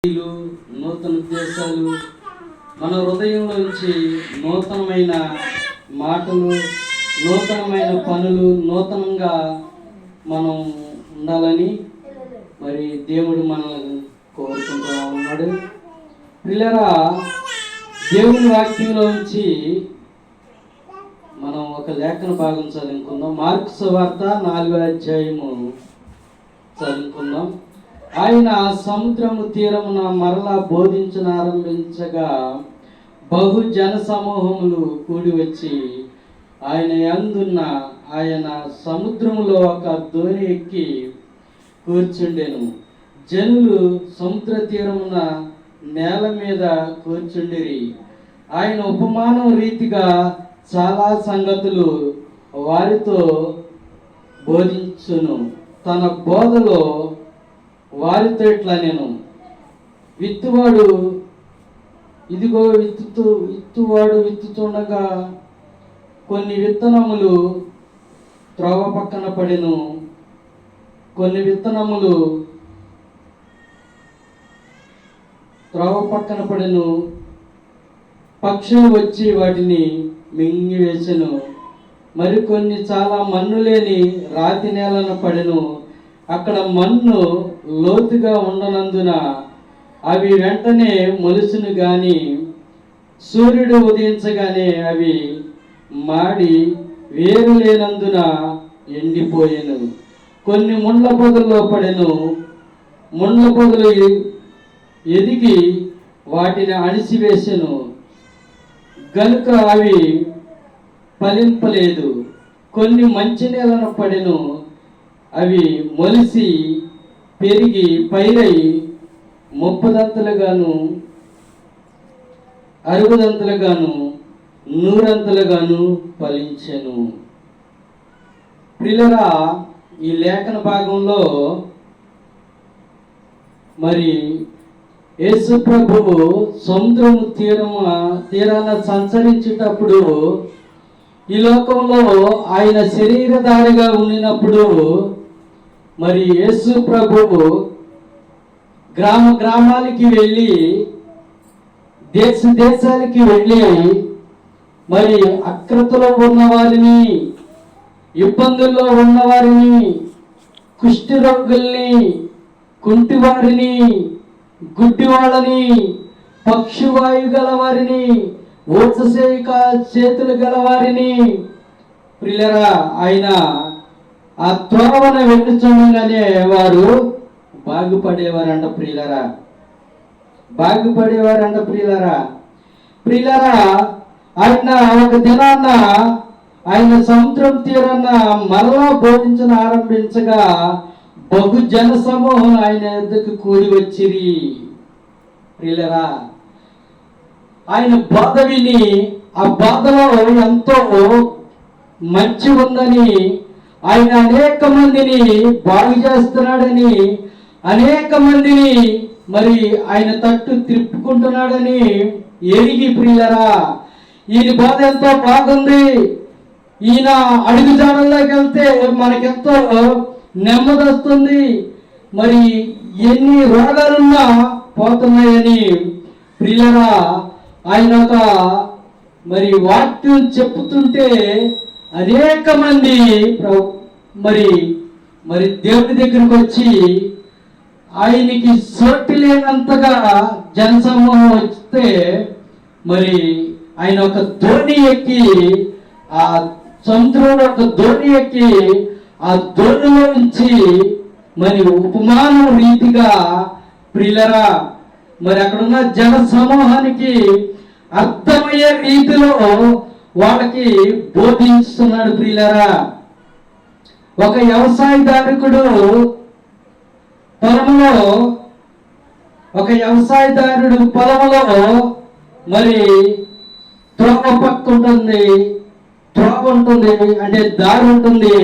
నూతన ఉద్దేశాలు మన హృదయంలో నుంచి నూతనమైన మాటలు, నూతనమైన పనులు, నూతనంగా మనం ఉండాలని మరి దేవుడు మనల్ని కోరుకుంటూ ఉన్నాడు. పిల్లరా, దేవుని వాక్యంలో నుంచి మనం ఒక లేఖన భాగం చదువుకుందాం. మార్కు సువార్త 4వ అధ్యాయము చదువుకుందాం. ఆయన సముద్రము తీరమున మరలా బోధించనారంభించగా బహు జన సమూహములు కూడి వచ్చి ఆయన యందున్న ఆయన సముద్రములో ఒక దోణి ఎక్కి కూర్చుండెను. జనులు సముద్ర తీరమున నేల మీద కూర్చుండిరి. ఆయన ఉపమానం రీతిగా చాలా సంగతులు వారితో బోధించును. తన బోధలో వారితో ఇట్లా నేను విత్తువాడు ఇదిగో విత్తువాడు విత్తుతుండగా కొన్ని విత్తనములు త్రోవ పక్కన పడెను, కొన్ని విత్తనములు త్రోవ పక్కన పడెను, పక్షులు వచ్చి వాటిని మింగివేసెను. మరికొన్ని చాలా మన్ను లేని రాతి నేలన పడెను. అక్కడ మన్ను లోతుగా ఉండనందున అవి వెంటనే మొలుసును గాని సూర్యుడు ఉదయించగానే అవి మాడి వేరు లేనందున ఎండిపోయెను. కొన్ని ముండ్ల పొదల్లో పడెను. ముండ్ల పొదలు ఎదిగి వాటిని అణిసివేసెను గనుక అవి ఫలింపలేదు. కొన్ని మంచి నేలను పడెను. అవి మొలిసి పెరిగి పైరై 30దంతలుగాను 60దంతలుగాను 100దంతలుగాను ఫలించెను. ప్రియులారా, ఈ లేఖన భాగంలో మరి యేసు ప్రభువు సముద్రము తీరాన సంచరించేటప్పుడు ఈ లోకంలో ఆయన శరీరధారిగా ఉండినప్పుడు మరి యేసు ప్రభువు గ్రామాలకి వెళ్ళి దేశాలకి వెళ్ళి మరి అక్రతలో ఉన్నవారిని, ఇబ్బందుల్లో ఉన్నవారిని, కుష్టి రోగుల్ని, కుంటివారిని, గుడ్డివాళ్ళని, పక్షివాయు గలవారిని, ఊచసేక చేతులు గలవారిని ప్రియులారా ఆయన ఆ త్రోవన వెళ్ళుచుండగానే వారు బాగుపడేవారంట. బాగుపడేవారంట ప్రియులారా ఆయన ఒక దినాన్న ఆయన సముద్రం తీరాన మరలా బోధించన ఆరంభించగా బహు జన సమూహం ఆయన ఎద్దకు కూడి వచ్చిరి. ప్రియులారా, ఆయన బోధ విని ఆ బోధలో ఎంతో మంచి ఉందని, ఆయన అనేక మందిని బాగు చేస్తున్నాడని, అనేక మందిని మరి ఆయన తట్టు త్రిప్పుకుంటున్నాడని ఎరిగి ప్రియులారా ఈయన బోధ ఎంతో బాగుంది, ఈయన అడుగుజాడల్లోకి వెళ్తే మనకెంతో నెమ్మది వస్తుంది, మరి ఎన్ని రోగాలున్నా పోతున్నాయని ప్రియులారా ఆయన ఒక మరి వాక్యం చెప్పుతుంటే అనేక మంది మరి మరి దేవుడి దగ్గరికి వచ్చి ఆయనకి సోటి లేనంతగా జనసమూహం వస్తే మరి ఆయన ఒక దోణి ఎక్కి ఆ సముద్రంలో ఒక దోణి ఎక్కి ఆ దోణిలో నుంచి మరి ఉపమానం రీతిగా ప్రియులారా మరి అక్కడున్న జన సమూహానికి అర్థమయ్యే రీతిలో వాళ్ళకి బోధిస్తున్నాడు. ప్రియులారా, ఒక వ్యవసాయదారుడు పొలంలో మరి త్రోవ పక్క ఉంటుంది, అంటే దారి ఉంటుంది.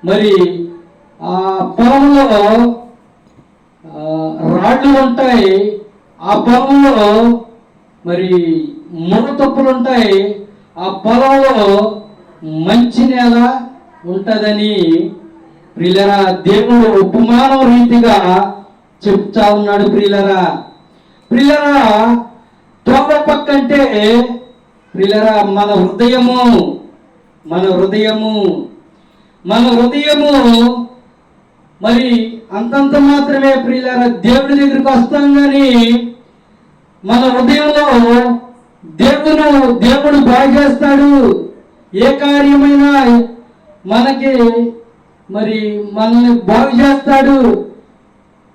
మరి ఆ పొలంలో రాళ్ళు ఉంటాయి, ఆ పొలంలో మరి మునతొప్పులు ఉంటాయి, ఆ పొలంలో మంచి నేల ఉంటుందని ప్రియులారా దేవుడు ఉపమానం రీతిగా చెప్తా ఉన్నాడు ప్రియులరా. ప్రియులరా, తోవ పక్క అంటే ప్రియులరా మన హృదయము, మన హృదయము, మన హృదయము. మరి అంతంత మాత్రమే ప్రియులరా దేవుడి దగ్గరికి వస్తాం కానీ మన హృదయంలో దేవుడు బాగు చేస్తాడు. ఏ కార్యమైనా మనకి మరి మనల్ని బాగు చేస్తాడు.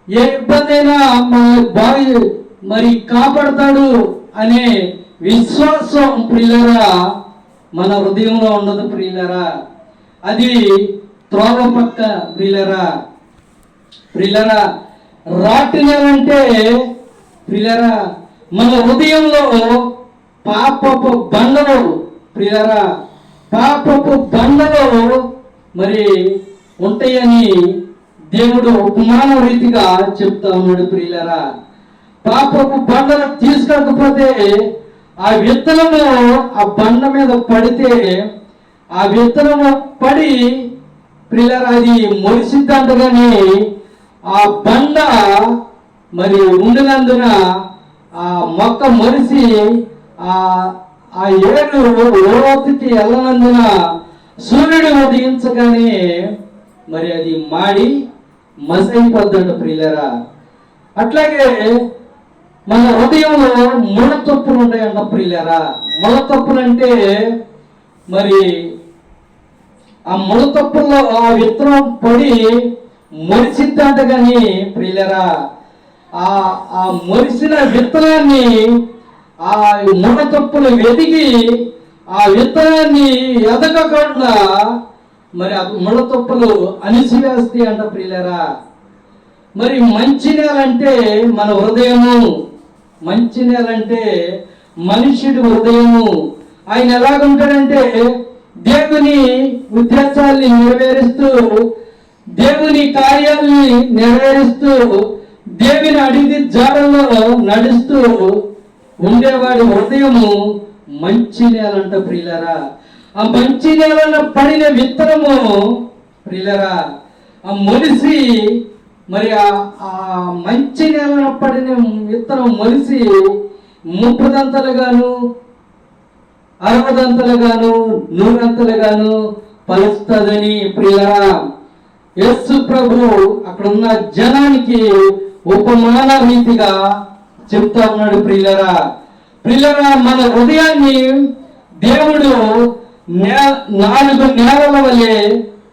ఏ ఇబ్బంది అయినా మనల్ని బాగు మరి కాపాడతాడు అనే విశ్వాసం ప్రియులరా మన హృదయంలో ఉండదు ప్రియులరా. అది త్రోవ పక్క ప్రియులరా. ప్రియులరా, రాటి నేలంటే ప్రియులరా మన హృదయంలో పాపపు బండలు ప్రియులరా, పాపపు బండలు మరి ఉంటాయని దేవుడు ఉపమాన రీతిగా చెప్తా ఉన్నాడు ప్రియులరా. పాపపు బండలు తీసుకోకపోతే ఆ విత్తనము ఆ బండ మీద పడితే ఆ విత్తనము పడి ప్రియులరా అది మొలిసిద్దంటగాని ఆ బండ మరి ఉండినందున ఆ మొక్క మొలిసి ఆ ఏడు లోతుకి వెళ్ళనందున సూర్యుడు ఉదయించగానే మరి అది మాడి మసైపోద్దంట ప్రియులరా. అట్లాగే మన హృదయంలో ముళ్ళతొప్పులు ఉంటాయంట ప్రియులరా. ముళ్ళతొప్పులు అంటే మరి ఆ ముళ్ళతొప్పుల్లో ఆ విత్తనం పడి మొలిసిద్దంట కానీ ప్రియులరా ఆ మొలిసిన విత్తనాన్ని ఆ ముళ్ళతొప్పులు వెతికి ఆ విత్తనాన్ని ఎదగకుండా మరి ఆ ముళ్ళతొప్పులు అణిసివేస్తాయి అంట ప్రియులరా. మరి మంచి నేల అంటే మన హృదయము, మంచి నేల అంటే మనుష్యుడి హృదయము. ఆయన ఎలాగుంటాడంటే దేవుని ఉద్దేశాల్ని నెరవేరుస్తూ, దేవుని కార్యాలని నెరవేరుస్తూ, దేవుని అడిగి జాడల్లో నడుస్తూ ఉండేవాడి హృదయము మంచి నేలంట ప్రియులరా. ఆ మంచి నేలలో పడిన విత్తనము ప్రియులరా ఆ మొలిసి మరి ఆ మంచి నేలలో పడిన విత్తనం మొలిసి 30దంతలుగాను 60దంతలుగాను 100దంతలుగాను పలుస్తుందని ప్రియులరా యేసు ప్రభు అక్కడ ఉన్న జనానికి ఉపమాన రీతిగా చెప్తా ఉన్నాడు ప్రియులరా. ప్రియులరా, మన హృదయాన్ని దేవుడు 4 నేలల వలె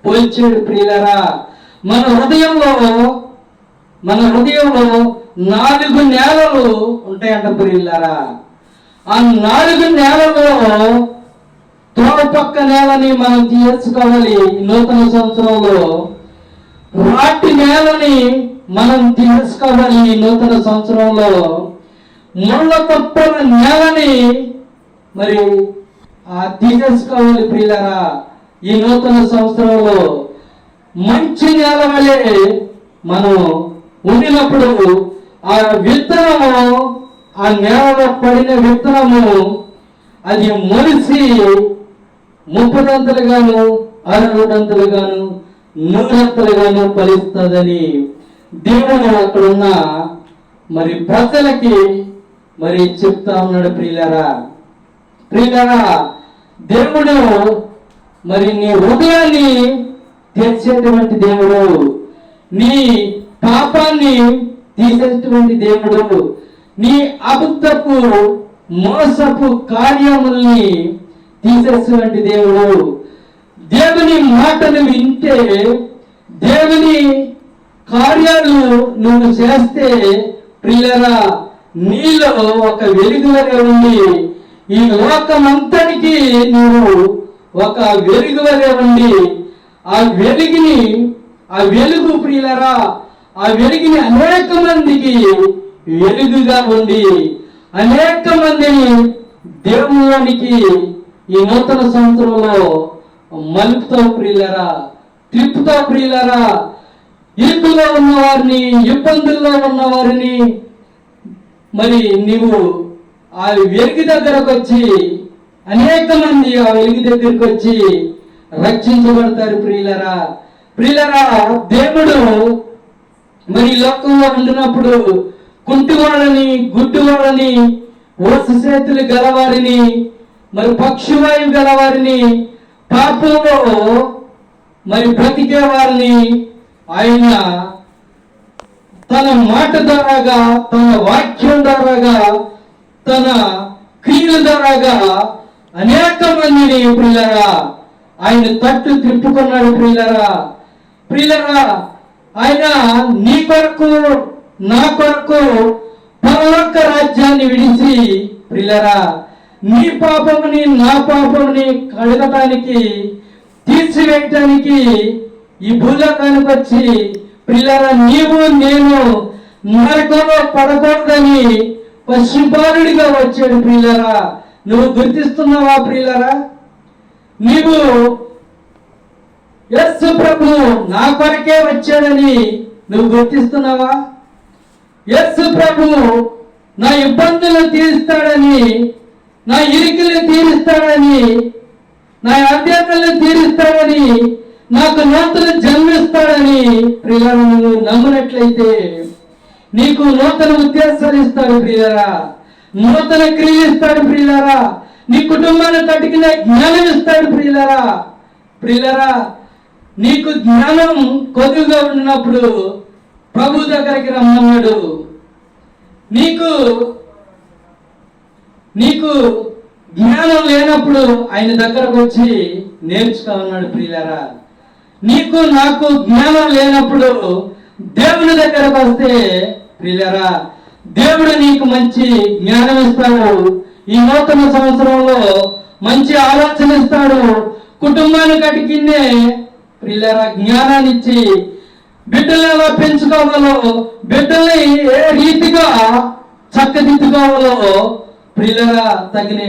పోల్చాడు ప్రియులరా. మన హృదయంలో 4 నేలలు ఉంటాయంట ప్రియులరా. ఆ 4 నేలలో తోడ పక్క నేలని మనం తీర్చుకోవాలి. నూతన సంవత్సరంలో రాటి నేలని మనం తీర్చుకోవాలి. నూతన సంవత్సరంలో ముళ్ళ తప్పల నేలని మరి తీసేసుకోవాలి ప్రియులరా. ఈ నూతన సంవత్సరంలో మంచి నేల వలె మనం ఉండినప్పుడు ఆ విత్తనము, ఆ నేలలో పడిన విత్తనము అది మొలిసి 30దంతలుగాను 60దంతలుగాను 100దంతలుగాను ఫలిస్తుందని దేవుడు అక్కడున్న మరి ప్రజలకి మరి చెప్తా ఉన్నాడు ప్రియులరా. ప్రియులరా, దేవుడు మరి నీ హృదయాన్ని తెరిచేటువంటి దేవుడు, నీ పాపాన్ని తీసేటువంటి దేవుడు, నీ అబద్ధపు మోసపు కార్యముల్ని తీసేటువంటి దేవుడు. దేవుని మాటలు వింటే, దేవుని కార్యాలు నువ్వు చేస్తే ప్రియులరా నీలో ఒక వెలుగువలే ఉండి ఈ లోకమంతటికి నువ్వు ఒక వెలుగువలే ఉండి ఆ వెలుగు ప్రియులరా ఆ వెలుగుని అనేక మందికి వెలుగుగా ఉండి అనేక మందిని దేవునికి ఈ నూతన సంవత్సరంలో మలుపుతో ప్రియులరా, తిప్పుతో ప్రియులరా, ఇరుకులో ఉన్న వారిని, ఇబ్బందుల్లో ఉన్న వారిని మరి నీవు ఆ వెలుగు దగ్గరకు వచ్చి అనేక మంది ఆ వెలుగు దగ్గరకు వచ్చి రక్షించబడతారు ప్రియులరా. ప్రియులరా, దేవుడు మరి ఈ లోకంలో ఉండినప్పుడు కుంటివాడని, గుడ్డివాడని, ఓసు చేతులు గలవారిని, మరి పక్షివాయువు గలవారిని, పాపంలో మరి బ్రతికే వారిని ఆయన తన మాట ద్వారాగా, తన వాక్యం ద్వారాగా, తన క్రియల ద్వారాగా అనేక మందిని ప్రియులరా ఆయన తట్టు త్రిప్పుకున్నాడు. ప్రియులరా ఆయన నీ కొరకు, నా కొరకు పరలోక రాజ్యాన్ని విడిచి ప్రియులరా నీ పాపముని, నా పాపముని కడగటానికి, తీర్చివేయటానికి ఈ భూలోకానికి వచ్చి ప్రియులరా నీవు నేను నరకంలో పడకూడదని పశుపాలుడిగా వచ్చాడు. ప్రియులరా నువ్వు గుర్తిస్తున్నావా? ప్రియులరా నీవు యేసు ప్రభు నా కొరకే వచ్చాడని నువ్వు గుర్తిస్తున్నావా? యేసు ప్రభు నా ఇబ్బందులు తీరుస్తాడని, నా ఇరుకులు తీరుస్తాడని, నా అభ్యర్థులను తీరుస్తాడని, నాకు నూతన జన్మిస్తాడని ప్రియులరా నువ్వు నమ్మినట్లయితే నీకు నూతన ఉద్దేశాలు ఇస్తాడు. ప్రియులరా నూతన క్రియ ఇస్తాడు. ప్రియులరా నీ కుటుంబాన్ని తట్టుకునే జ్ఞానం ఇస్తాడు. ప్రియులరా నీకు జ్ఞానం కొద్దిగా ఉన్నప్పుడు ప్రభు దగ్గరికి రమ్మన్నాడు. నీకు జ్ఞానం లేనప్పుడు ఆయన దగ్గరకు వచ్చి నేర్చుకోమన్నాడు. ప్రియులరా నీకు నాకు జ్ఞానం లేనప్పుడు దేవుని దగ్గరకు వస్తే ప్రియులరా దేవుడు నీకు మంచి జ్ఞానం ఇస్తాడు. ఈ నూతన సంవత్సరంలో మంచి ఆలోచన ఇస్తాడు. కుటుంబాన్ని కటికిన్నే ప్రియులరా జ్ఞానాన్ని ఇచ్చి బిడ్డలు ఎలా పెంచుకోవాలో, బిడ్డల్ని ఏ రీతిగా చక్కదిద్దుకోవాలో ప్రియులరా తగిన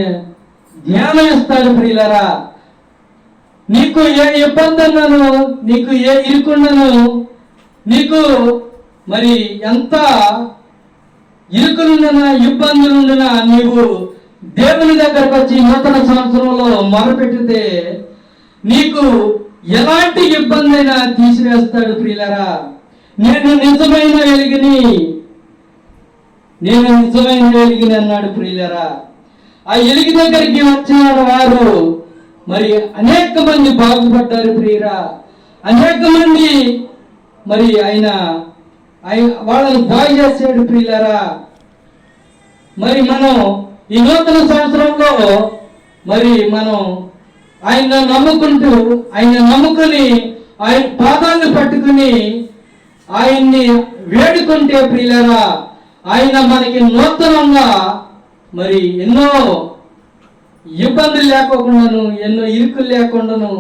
జ్ఞానం ఇస్తాడు. ప్రియులరా నీకు ఏ ఇబ్బంది అన్నాను, నీకు ఏ ఇరుకున్నాను, నీకు మరి ఎంత ఇరుకులుండినా, ఇబ్బందులుండినా నీవు దేవుని దగ్గరకు వచ్చి నూతన సంవత్సరంలో మొరపెట్టితే నీకు ఎలాంటి ఇబ్బంది అయినా తీసివేస్తాడు. ప్రియులరా నేను నిజమైన వెలిగిని అన్నాడు. ప్రియులరా ఆ ఎలుగు దగ్గరికి వచ్చిన వారు మరి అనేక మంది బాగుపడ్డారు. ప్రియురా అనేక మంది మరి ఆయన వాళ్ళని బాగు చేసాడు. ప్రియులరా మరి మనం ఈ నూతన సంవత్సరంలో మరి మనం ఆయన నమ్ముకుని ఆయన పాదాలను పట్టుకుని ఆయన్ని వేడుకుంటే ప్రియులరా ఆయన మనకి నూతనంగా మరి ఎన్నో ఇబ్బందులు లేకోకుండాను, ఎన్నో ఇరుకులు లేకుండాను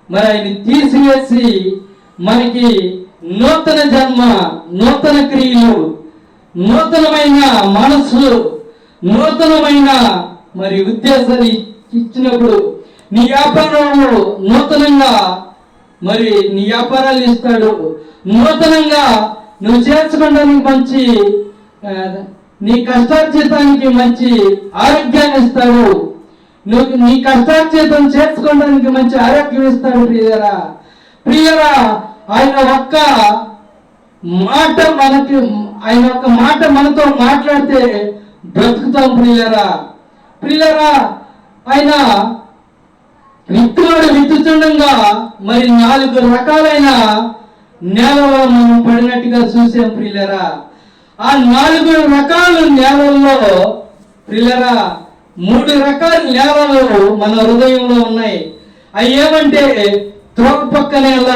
మరి ఆయన తీసివేసి మనకి నూతన జన్మ, నూతన క్రియలు, నూతనమైన మనసు, నూతనమైన మరి ఉద్దేశాలు ఇచ్చినప్పుడు నీ వ్యాపారంలో నూతనంగా మరి నీ వ్యాపారాలు ఇస్తాడు. నూతనంగా నువ్వు చేసుకోవడానికి మంచి, నీ కష్టార్జితానికి మంచి ఆరోగ్యాన్ని ఇస్తాడు. నువ్వు నీ కష్టార్జితం చేసుకోవడానికి మంచి ఆరోగ్యం ఇస్తాడు. ప్రియరా ఆయన ఒక్క మాట మనతో మాట్లాడితే బ్రతుకుతాం. ప్రియరా ఆయన విత్తువాడు విత్తుతుండగా మరి 4 రకాలైన నేలలో మనం పడినట్టుగా చూసాం. ప్రియులరా ఆ 4 రకాల నేలల్లో ప్రియులరా 3 రకాల నేలలు మన హృదయంలో ఉన్నాయి. అవి ఏమంటే త్రోపక్క నేల,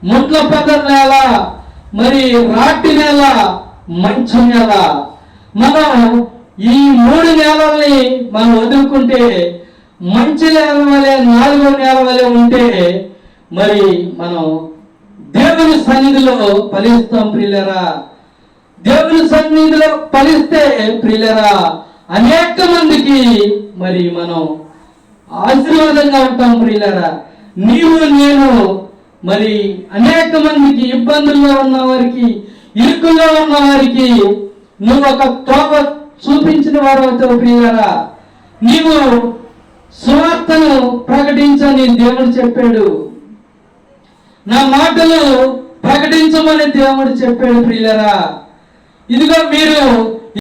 ముట్ల పదర నేల, మరి రాటి నేల, మంచు నేల. మనం ఈ 3 నేలల్ని మనం వదులుకుంటే మంచి నేల వలె 4వ నేల వలె ఉంటే మరి మనం దేవుని సన్నిధిలో ఫలిస్తాం. ప్రియులరా దేవుని సన్నిధిలో ఫలిస్తే ప్రియులరా అనేక మందికి మరి మనం ఆశీర్వాదంగా ఉంటాం. ప్రియులరా నీవు నేను మరి అనేక మందికి ఇబ్బందుల్లో ఉన్న వారికి, ఇరుకుల్లో ఉన్న వారికి నువ్వు ఒక తోవ చూపించిన వారు అవుతావు. ప్రియులరా నీవు సువార్తను ప్రకటించని దేవుడు చెప్పాడు. నా మాటలు ప్రకటించమని దేవుడు చెప్పాడు ప్రియులరా. ఇదిగో మీరు